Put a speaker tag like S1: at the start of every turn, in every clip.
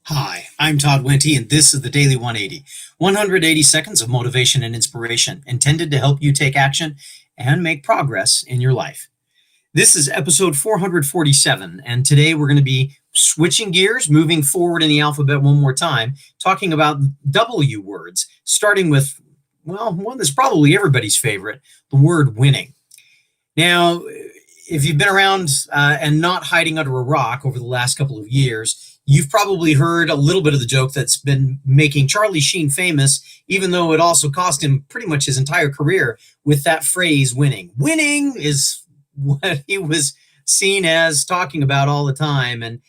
S1: Hi, I'm Todd Wente, and this is the Daily 180. 180 seconds of motivation and inspiration intended to help you take action and make progress in your life. This is episode 447, and today we're going to be switching gears, moving forward in the alphabet one more time, talking about W words, starting with, well, one that's probably everybody's favorite, the word winning. Now, if you've been around and not hiding under a rock over the last couple of years, you've probably heard a little bit of the joke that's been making Charlie Sheen famous, even though it also cost him pretty much his entire career with that phrase, winning. Winning is what he was seen as talking about all the time. And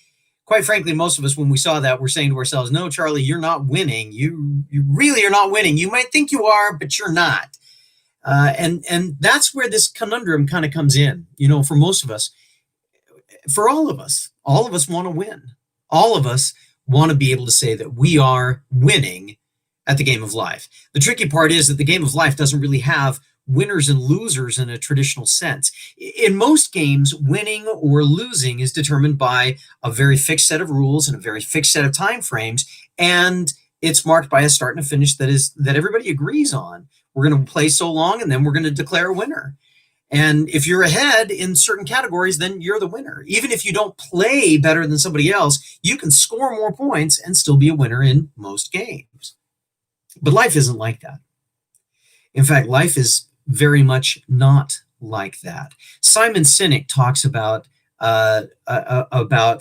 S1: quite frankly, most of us, when we saw that, we're saying to ourselves, no, Charlie, you're not winning. You really are not winning. You might think you are, but you're not. And that's where this conundrum kind of comes in. You know, for most of us, for all of us want to win. All of us want to be able to say that we are winning at the game of life. The tricky part is that the game of life doesn't really have winners and losers in a traditional sense. In most games, winning or losing is determined by a very fixed set of rules and a very fixed set of time frames, and it's marked by a start and a finish that everybody agrees on. We're going to play so long, and then we're going to declare a winner. And if you're ahead in certain categories, then you're the winner. Even if you don't play better than somebody else, you can score more points and still be a winner in most games. But life isn't like that. In fact, life is very much not like that. Simon Sinek talks about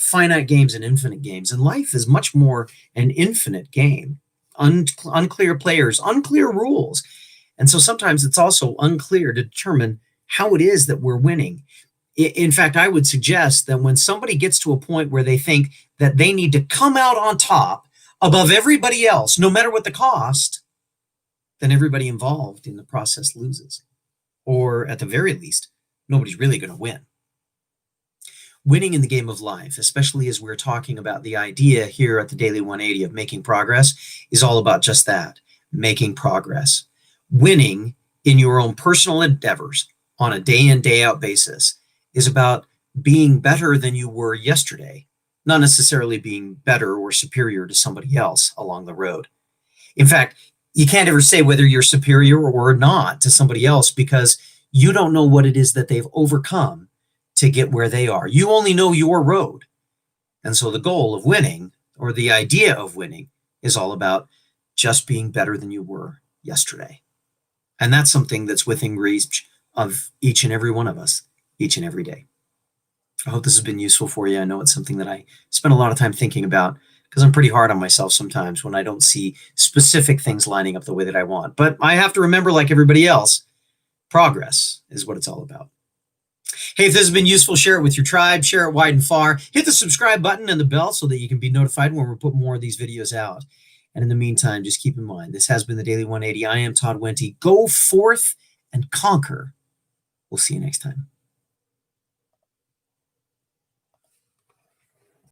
S1: finite games and infinite games, and life is much more an infinite game. Unclear players, unclear rules. And so sometimes it's also unclear to determine how it is that we're winning. In fact, I would suggest that when somebody gets to a point where they think that they need to come out on top above everybody else, no matter what the cost, then everybody involved in the process loses. Or at the very least, nobody's really going to win. Winning in the game of life, especially as we're talking about the idea here at the Daily 180 of making progress, is all about just that, making progress. Winning in your own personal endeavors on a day in, day out basis is about being better than you were yesterday, not necessarily being better or superior to somebody else along the road. In fact, you can't ever say whether you're superior or not to somebody else because you don't know what it is that they've overcome to get where they are. You only know your road. And so the goal of winning, or the idea of winning, is all about just being better than you were yesterday. And that's something that's within reach of each and every one of us, each and every day. I hope this has been useful for you. I know it's something that I spend a lot of time thinking about because I'm pretty hard on myself sometimes when I don't see specific things lining up the way that I want. But I have to remember, like everybody else, progress is what it's all about. Hey, if this has been useful, share it with your tribe, share it wide and far. Hit the subscribe button and the bell so that you can be notified when we put more of these videos out. And in the meantime, just keep in mind, this has been the Daily 180. I am Todd Wente. Go forth and conquer. We'll see you next time.